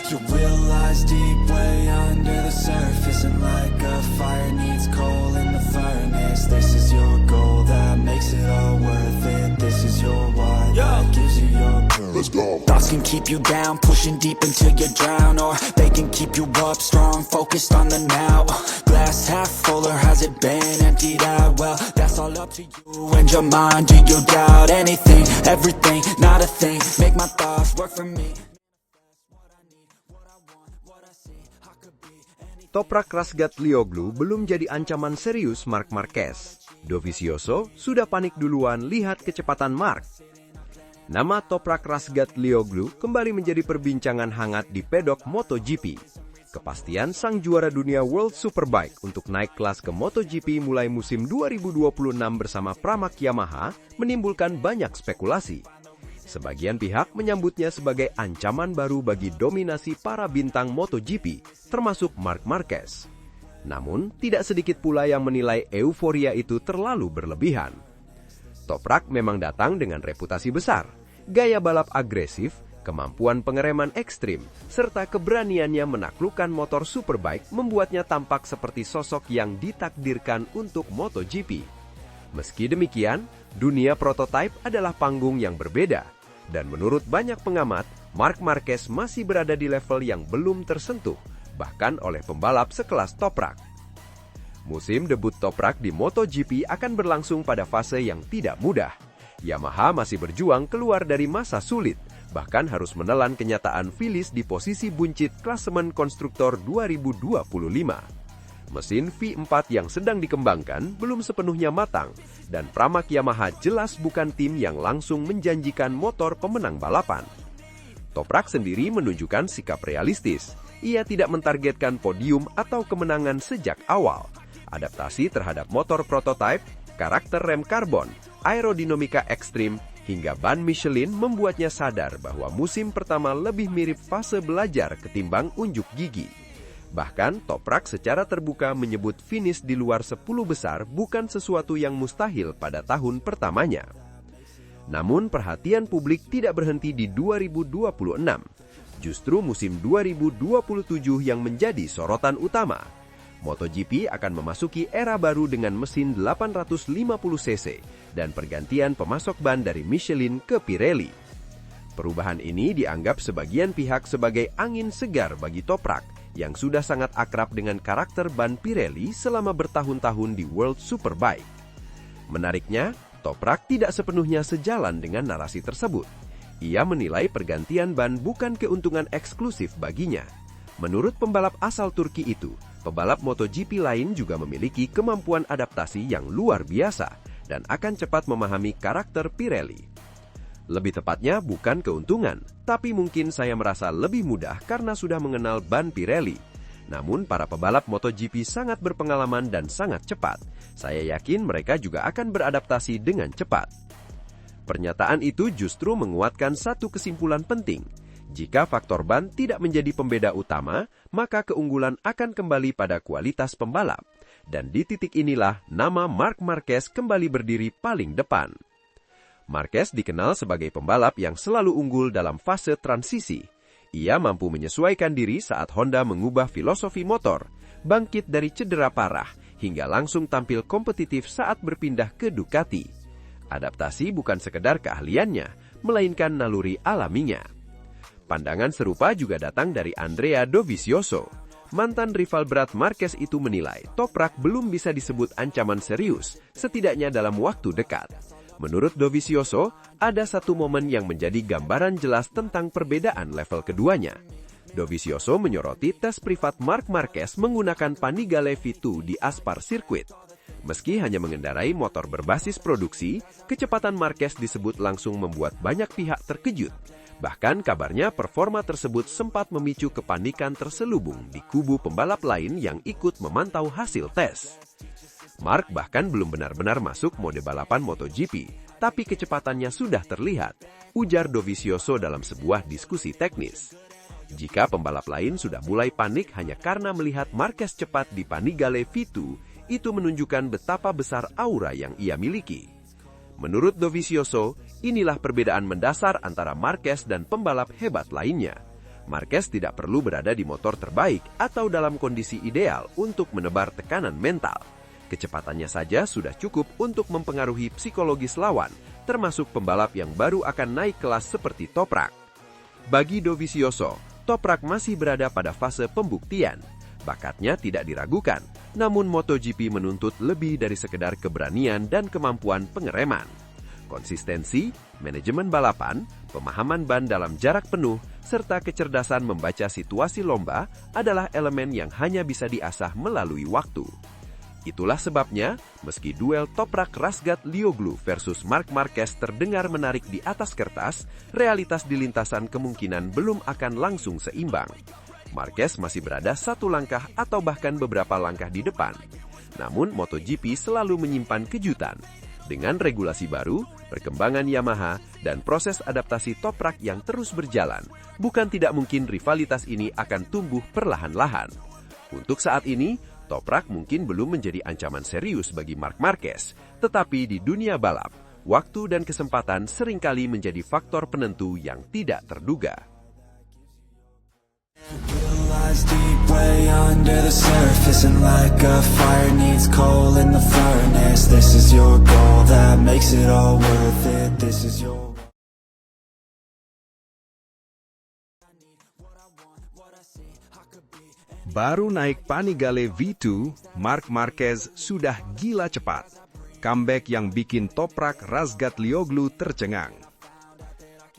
Your will lies deep way under the surface, and like a fire needs coal in the furnace. This is your goal that makes it all worth it. This is your why that gives you your purpose. Let's go. Thoughts can keep you down, pushing deep until you drown, or they can keep you up strong, focused on the now. Glass half full, or has it been emptied out? Well, that's all up to you and your mind. Do you doubt anything, everything, not a thing? Make my thoughts work for me. Toprak Razgatlioglu belum jadi ancaman serius Marc Marquez. Dovizioso sudah panik duluan lihat kecepatan Marc. Nama Toprak Razgatlioglu kembali menjadi perbincangan hangat di pedok MotoGP. Kepastian sang juara dunia World Superbike untuk naik kelas ke MotoGP mulai musim 2026 bersama Pramac Yamaha menimbulkan banyak spekulasi. Sebagian pihak menyambutnya sebagai ancaman baru bagi dominasi para bintang MotoGP, termasuk Marc Marquez. Namun, tidak sedikit pula yang menilai euforia itu terlalu berlebihan. Toprak memang datang dengan reputasi besar, gaya balap agresif, kemampuan pengereman ekstrim, serta keberaniannya menaklukkan motor Superbike membuatnya tampak seperti sosok yang ditakdirkan untuk MotoGP. Meski demikian, dunia prototipe adalah panggung yang berbeda. Dan menurut banyak pengamat, Marc Marquez masih berada di level yang belum tersentuh, bahkan oleh pembalap sekelas Toprak. Musim debut Toprak di MotoGP akan berlangsung pada fase yang tidak mudah. Yamaha masih berjuang keluar dari masa sulit, bahkan harus menelan kenyataan finish di posisi buncit klasemen konstruktor 2025. Mesin V4 yang sedang dikembangkan belum sepenuhnya matang, dan Pramac Yamaha jelas bukan tim yang langsung menjanjikan motor pemenang balapan. Toprak sendiri menunjukkan sikap realistis. Ia tidak mentargetkan podium atau kemenangan sejak awal. Adaptasi terhadap motor prototipe, karakter rem karbon, aerodinamika ekstrim, hingga ban Michelin membuatnya sadar bahwa musim pertama lebih mirip fase belajar ketimbang unjuk gigi. Bahkan, Toprak secara terbuka menyebut finish di luar 10 besar bukan sesuatu yang mustahil pada tahun pertamanya. Namun, perhatian publik tidak berhenti di 2026. Justru musim 2027 yang menjadi sorotan utama. MotoGP akan memasuki era baru dengan mesin 850cc dan pergantian pemasok ban dari Michelin ke Pirelli. Perubahan ini dianggap sebagian pihak sebagai angin segar bagi Toprak, yang sudah sangat akrab dengan karakter ban Pirelli selama bertahun-tahun di World Superbike. Menariknya, Toprak tidak sepenuhnya sejalan dengan narasi tersebut. Ia menilai pergantian ban bukan keuntungan eksklusif baginya. Menurut pembalap asal Turki itu, pebalap MotoGP lain juga memiliki kemampuan adaptasi yang luar biasa dan akan cepat memahami karakter Pirelli. Lebih tepatnya bukan keuntungan, tapi mungkin saya merasa lebih mudah karena sudah mengenal ban Pirelli. Namun para pebalap MotoGP sangat berpengalaman dan sangat cepat. Saya yakin mereka juga akan beradaptasi dengan cepat. Pernyataan itu justru menguatkan satu kesimpulan penting. Jika faktor ban tidak menjadi pembeda utama, maka keunggulan akan kembali pada kualitas pembalap. Dan di titik inilah nama Marc Marquez kembali berdiri paling depan. Marquez dikenal sebagai pembalap yang selalu unggul dalam fase transisi. Ia mampu menyesuaikan diri saat Honda mengubah filosofi motor, bangkit dari cedera parah, hingga langsung tampil kompetitif saat berpindah ke Ducati. Adaptasi bukan sekedar keahliannya, melainkan naluri alaminya. Pandangan serupa juga datang dari Andrea Dovizioso. Mantan rival berat Marquez itu menilai Toprak belum bisa disebut ancaman serius, setidaknya dalam waktu dekat. Menurut Dovizioso, ada satu momen yang menjadi gambaran jelas tentang perbedaan level keduanya. Dovizioso menyoroti tes privat Marc Marquez menggunakan Panigale V2 di Aspar Circuit. Meski hanya mengendarai motor berbasis produksi, kecepatan Marquez disebut langsung membuat banyak pihak terkejut. Bahkan kabarnya performa tersebut sempat memicu kepanikan terselubung di kubu pembalap lain yang ikut memantau hasil tes. Marc bahkan belum benar-benar masuk mode balapan MotoGP, tapi kecepatannya sudah terlihat, ujar Dovizioso dalam sebuah diskusi teknis. Jika pembalap lain sudah mulai panik hanya karena melihat Marquez cepat di Panigale V2, itu menunjukkan betapa besar aura yang ia miliki. Menurut Dovizioso, inilah perbedaan mendasar antara Marquez dan pembalap hebat lainnya. Marquez tidak perlu berada di motor terbaik atau dalam kondisi ideal untuk menebar tekanan mental. Kecepatannya saja sudah cukup untuk mempengaruhi psikologis lawan, termasuk pembalap yang baru akan naik kelas seperti Toprak. Bagi Dovizioso, Toprak masih berada pada fase pembuktian. Bakatnya tidak diragukan, namun MotoGP menuntut lebih dari sekedar keberanian dan kemampuan pengereman. Konsistensi, manajemen balapan, pemahaman ban dalam jarak penuh, serta kecerdasan membaca situasi lomba adalah elemen yang hanya bisa diasah melalui waktu. Itulah sebabnya, meski duel Toprak-Razgatlioglu versus Marc Marquez terdengar menarik di atas kertas, realitas di lintasan kemungkinan belum akan langsung seimbang. Marquez masih berada satu langkah atau bahkan beberapa langkah di depan. Namun MotoGP selalu menyimpan kejutan. Dengan regulasi baru, perkembangan Yamaha, dan proses adaptasi Toprak yang terus berjalan, bukan tidak mungkin rivalitas ini akan tumbuh perlahan-lahan. Untuk saat ini, Toprak mungkin belum menjadi ancaman serius bagi Marc Marquez, tetapi di dunia balap, waktu dan kesempatan seringkali menjadi faktor penentu yang tidak terduga. Deep way under the surface, and like a fire needs coal in the furnace. This is your goal that makes it all worth it. This is your Baru naik Panigale V2, Marc Marquez sudah gila cepat. Comeback yang bikin Toprak-Razgatlioglu tercengang.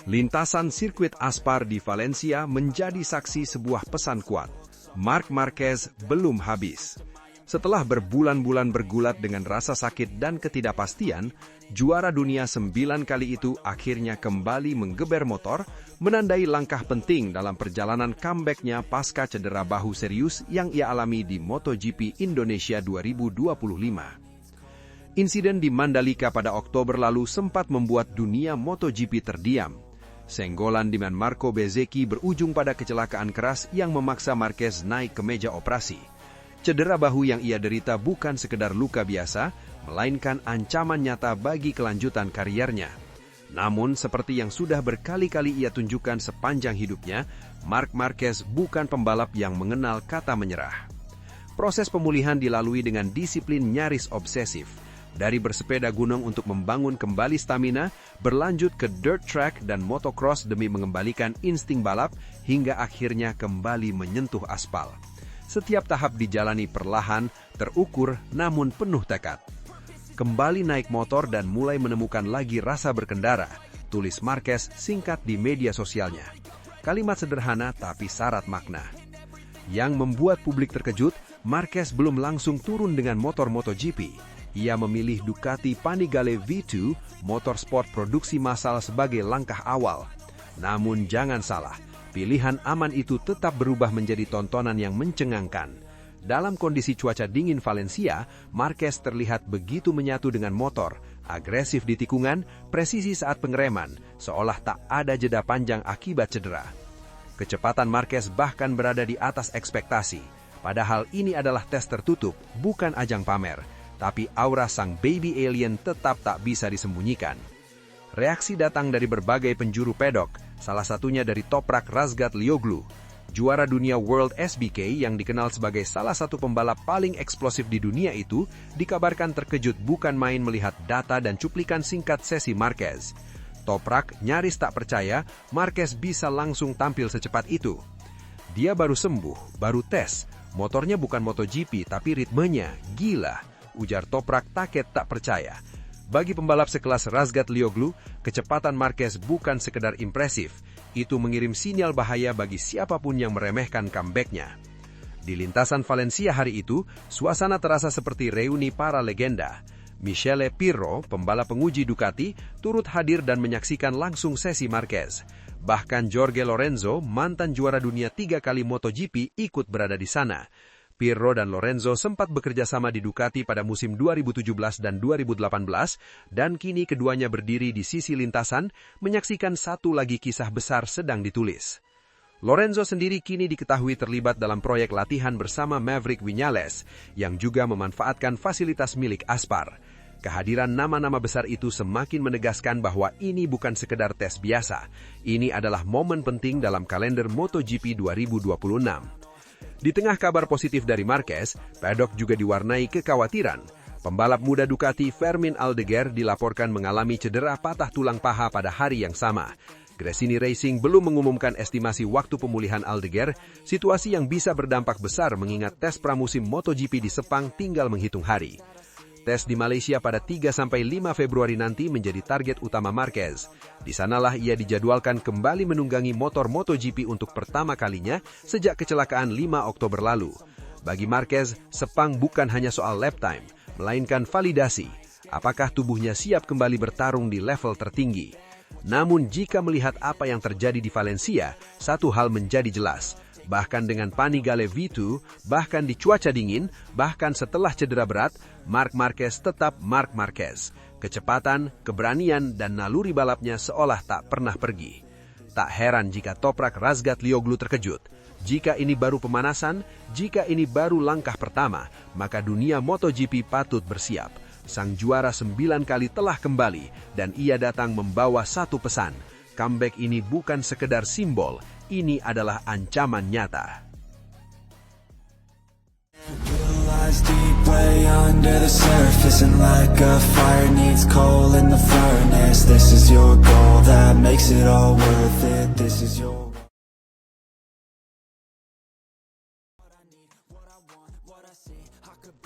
Lintasan sirkuit aspar di Valencia menjadi saksi sebuah pesan kuat. Marc Marquez belum habis. Setelah berbulan-bulan bergulat dengan rasa sakit dan ketidakpastian, juara dunia 9 kali itu akhirnya kembali menggeber motor, menandai langkah penting dalam perjalanan comeback-nya pasca cedera bahu serius yang ia alami di MotoGP Indonesia 2025. Insiden di Mandalika pada Oktober lalu sempat membuat dunia MotoGP terdiam. Senggolan dengan Marco Bezzecchi berujung pada kecelakaan keras yang memaksa Marquez naik ke meja operasi. Cedera bahu yang ia derita bukan sekedar luka biasa, melainkan ancaman nyata bagi kelanjutan kariernya. Namun, seperti yang sudah berkali-kali ia tunjukkan sepanjang hidupnya, Marc Marquez bukan pembalap yang mengenal kata menyerah. Proses pemulihan dilalui dengan disiplin nyaris obsesif. Dari bersepeda gunung untuk membangun kembali stamina, berlanjut ke dirt track dan motocross demi mengembalikan insting balap, hingga akhirnya kembali menyentuh aspal. Setiap tahap dijalani perlahan, terukur, namun penuh tekad. Kembali naik motor dan mulai menemukan lagi rasa berkendara, tulis Marquez singkat di media sosialnya. Kalimat sederhana tapi syarat makna. Yang membuat publik terkejut, Marquez belum langsung turun dengan motor MotoGP. Ia memilih Ducati Panigale V2, motorsport produksi massal sebagai langkah awal. Namun jangan salah, pilihan aman itu tetap berubah menjadi tontonan yang mencengangkan. Dalam kondisi cuaca dingin Valencia, Marquez terlihat begitu menyatu dengan motor, agresif di tikungan, presisi saat pengereman, seolah tak ada jeda panjang akibat cedera. Kecepatan Marquez bahkan berada di atas ekspektasi. Padahal ini adalah tes tertutup, bukan ajang pamer. Tapi aura sang baby alien tetap tak bisa disembunyikan. Reaksi datang dari berbagai penjuru pedok, salah satunya dari Toprak-Razgatlioglu. Juara dunia World SBK yang dikenal sebagai salah satu pembalap paling eksplosif di dunia itu, dikabarkan terkejut bukan main melihat data dan cuplikan singkat sesi Marquez. Toprak nyaris tak percaya Marquez bisa langsung tampil secepat itu. Dia baru sembuh, baru tes. Motornya bukan MotoGP tapi ritmenya gila. Ujar Toprak Taket tak percaya. Bagi pembalap sekelas Razgatlioglu, kecepatan Marquez bukan sekedar impresif. Itu mengirim sinyal bahaya bagi siapapun yang meremehkan comeback-nya. Di lintasan Valencia hari itu, suasana terasa seperti reuni para legenda. Michele Pirro, pembalap penguji Ducati, turut hadir dan menyaksikan langsung sesi Marquez. Bahkan Jorge Lorenzo, mantan juara dunia 3 kali MotoGP, ikut berada di sana. Pirro dan Lorenzo sempat bekerja sama di Ducati pada musim 2017 dan 2018, dan kini keduanya berdiri di sisi lintasan, menyaksikan satu lagi kisah besar sedang ditulis. Lorenzo sendiri kini diketahui terlibat dalam proyek latihan bersama Maverick Viñales, yang juga memanfaatkan fasilitas milik Aspar. Kehadiran nama-nama besar itu semakin menegaskan bahwa ini bukan sekedar tes biasa. Ini adalah momen penting dalam kalender MotoGP 2026. Di tengah kabar positif dari Marquez, paddock juga diwarnai kekhawatiran. Pembalap muda Ducati Fermin Aldeguer dilaporkan mengalami cedera patah tulang paha pada hari yang sama. Gresini Racing belum mengumumkan estimasi waktu pemulihan Aldeguer, situasi yang bisa berdampak besar mengingat tes pramusim MotoGP di Sepang tinggal menghitung hari. Tes di Malaysia pada 3-5 Februari nanti menjadi target utama Marquez. Di sanalah ia dijadwalkan kembali menunggangi motor MotoGP untuk pertama kalinya sejak kecelakaan 5 Oktober lalu. Bagi Marquez, Sepang bukan hanya soal lap time, melainkan validasi. Apakah tubuhnya siap kembali bertarung di level tertinggi? Namun jika melihat apa yang terjadi di Valencia, satu hal menjadi jelas. Bahkan dengan Panigale V2, bahkan di cuaca dingin, bahkan setelah cedera berat, Marc Marquez tetap Marc Marquez. Kecepatan, keberanian, dan naluri balapnya seolah tak pernah pergi. Tak heran jika Toprak Razgatlioglu terkejut. Jika ini baru pemanasan, jika ini baru langkah pertama, maka dunia MotoGP patut bersiap. Sang juara 9 kali telah kembali, dan ia datang membawa satu pesan. Comeback ini bukan sekedar simbol, ini adalah ancaman nyata. Lies deep way under the surface, and like a fire needs coal in the furnace. This is your goal that makes it all worth it. This is your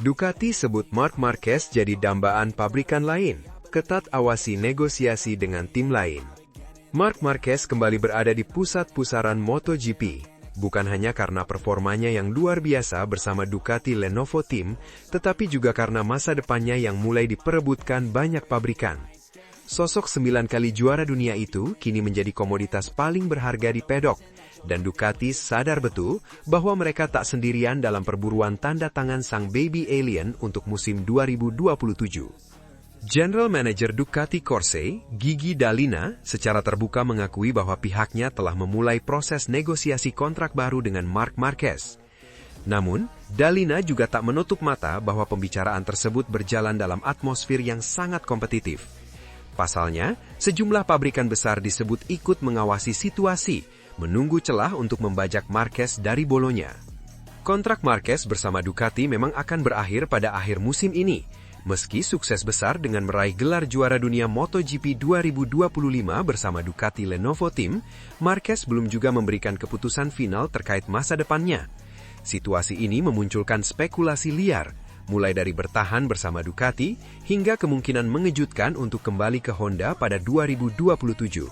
Ducati sebut Marc Marquez jadi dambaan pabrikan lain, ketat awasi negosiasi dengan tim lain. Marc Marquez kembali berada di pusat pusaran MotoGP, bukan hanya karena performanya yang luar biasa bersama Ducati Lenovo Team, tetapi juga karena masa depannya yang mulai diperebutkan banyak pabrikan. Sosok 9 kali juara dunia itu kini menjadi komoditas paling berharga di paddock, dan Ducati sadar betul bahwa mereka tak sendirian dalam perburuan tanda tangan sang baby alien untuk musim 2027. General Manager Ducati Corse, Gigi Dall'Igna, secara terbuka mengakui bahwa pihaknya telah memulai proses negosiasi kontrak baru dengan Marc Marquez. Namun, Dall'Igna juga tak menutup mata bahwa pembicaraan tersebut berjalan dalam atmosfer yang sangat kompetitif. Pasalnya, sejumlah pabrikan besar disebut ikut mengawasi situasi, menunggu celah untuk membajak Marquez dari bolonya. Kontrak Marquez bersama Ducati memang akan berakhir pada akhir musim ini. Meski sukses besar dengan meraih gelar juara dunia MotoGP 2025 bersama Ducati Lenovo Team, Marquez belum juga memberikan keputusan final terkait masa depannya. Situasi ini memunculkan spekulasi liar, mulai dari bertahan bersama Ducati hingga kemungkinan mengejutkan untuk kembali ke Honda pada 2027.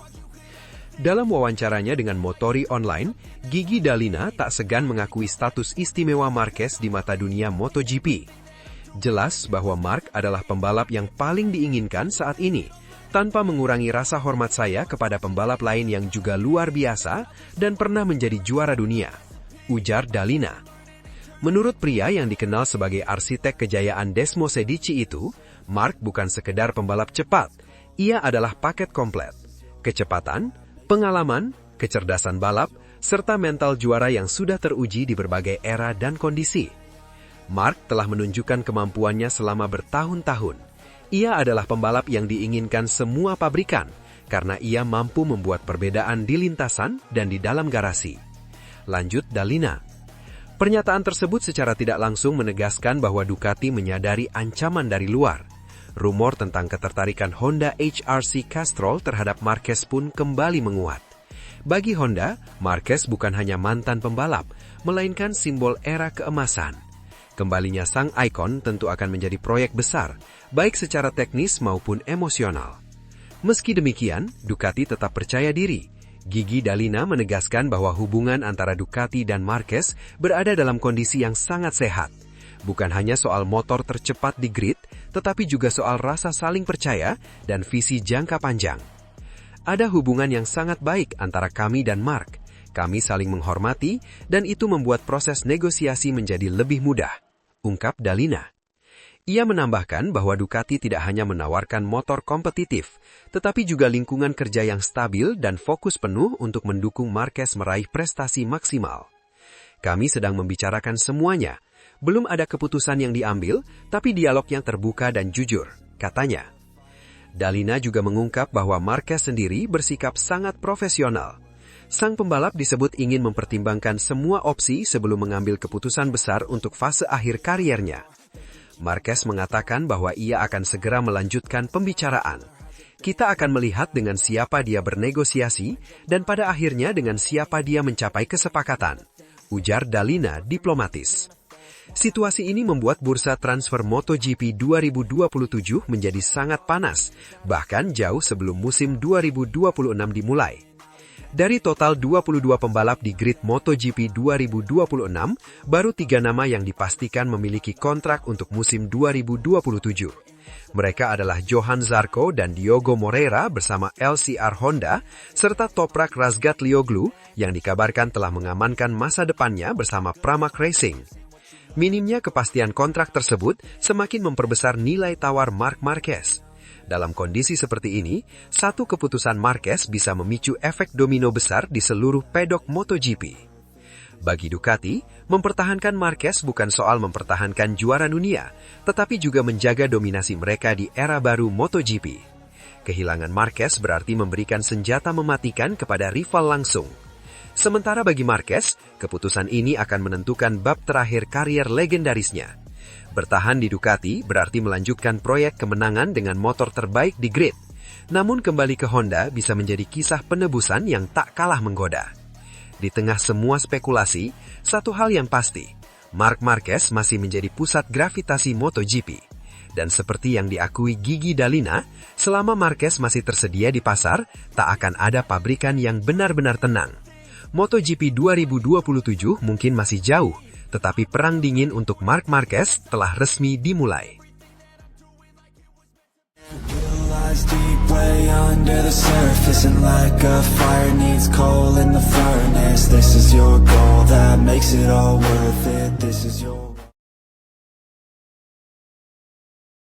Dalam wawancaranya dengan Motori Online, Gigi Dall'Igna tak segan mengakui status istimewa Marquez di mata dunia MotoGP. Jelas bahwa Marc adalah pembalap yang paling diinginkan saat ini, tanpa mengurangi rasa hormat saya kepada pembalap lain yang juga luar biasa dan pernah menjadi juara dunia, ujar Dall'Igna. Menurut pria yang dikenal sebagai arsitek kejayaan Desmo Sedici itu, Marc bukan sekedar pembalap cepat, ia adalah paket komplet. Kecepatan, pengalaman, kecerdasan balap, serta mental juara yang sudah teruji di berbagai era dan kondisi. Marc telah menunjukkan kemampuannya selama bertahun-tahun. Ia adalah pembalap yang diinginkan semua pabrikan, karena ia mampu membuat perbedaan di lintasan dan di dalam garasi. Lanjut Dall'Igna. Pernyataan tersebut secara tidak langsung menegaskan bahwa Ducati menyadari ancaman dari luar. Rumor tentang ketertarikan Honda HRC Castrol terhadap Marquez pun kembali menguat. Bagi Honda, Marquez bukan hanya mantan pembalap, melainkan simbol era keemasan. Kembalinya sang ikon tentu akan menjadi proyek besar, baik secara teknis maupun emosional. Meski demikian, Ducati tetap percaya diri. Gigi Dall'Igna menegaskan bahwa hubungan antara Ducati dan Marquez berada dalam kondisi yang sangat sehat. Bukan hanya soal motor tercepat di grid, tetapi juga soal rasa saling percaya dan visi jangka panjang. Ada hubungan yang sangat baik antara kami dan Marc. Kami saling menghormati, dan itu membuat proses negosiasi menjadi lebih mudah, ungkap Dall'Igna. Ia menambahkan bahwa Ducati tidak hanya menawarkan motor kompetitif, tetapi juga lingkungan kerja yang stabil dan fokus penuh untuk mendukung Marquez meraih prestasi maksimal. Kami sedang membicarakan semuanya. Belum ada keputusan yang diambil, tapi dialog yang terbuka dan jujur, katanya. Dalina juga mengungkap bahwa Marquez sendiri bersikap sangat profesional. Sang pembalap disebut ingin mempertimbangkan semua opsi sebelum mengambil keputusan besar untuk fase akhir kariernya. Marquez mengatakan bahwa ia akan segera melanjutkan pembicaraan. Kita akan melihat dengan siapa dia bernegosiasi dan pada akhirnya dengan siapa dia mencapai kesepakatan, ujar Dalina diplomatis. Situasi ini membuat bursa transfer MotoGP 2027 menjadi sangat panas, bahkan jauh sebelum musim 2026 dimulai. Dari total 22 pembalap di grid MotoGP 2026, baru 3 nama yang dipastikan memiliki kontrak untuk musim 2027. Mereka adalah Johan Zarco dan Diogo Moreira bersama LCR Honda, serta Toprak Razgatlioglu yang dikabarkan telah mengamankan masa depannya bersama Pramac Racing. Minimnya kepastian kontrak tersebut semakin memperbesar nilai tawar Marc Marquez. Dalam kondisi seperti ini, satu keputusan Marquez bisa memicu efek domino besar di seluruh pedok MotoGP. Bagi Ducati, mempertahankan Marquez bukan soal mempertahankan juara dunia, tetapi juga menjaga dominasi mereka di era baru MotoGP. Kehilangan Marquez berarti memberikan senjata mematikan kepada rival langsung. Sementara bagi Marquez, keputusan ini akan menentukan bab terakhir karier legendarisnya. Bertahan di Ducati berarti melanjutkan proyek kemenangan dengan motor terbaik di grid. Namun kembali ke Honda bisa menjadi kisah penebusan yang tak kalah menggoda. Di tengah semua spekulasi, satu hal yang pasti, Marc Marquez masih menjadi pusat gravitasi MotoGP. Dan seperti yang diakui Gigi Dalina, selama Marquez masih tersedia di pasar, tak akan ada pabrikan yang benar-benar tenang. MotoGP 2027 mungkin masih jauh, tetapi perang dingin untuk Marc Marquez telah resmi dimulai. Deep way under the surface, and like a fire needs coal in the furnace. This is your goal that makes it all worth it. This is your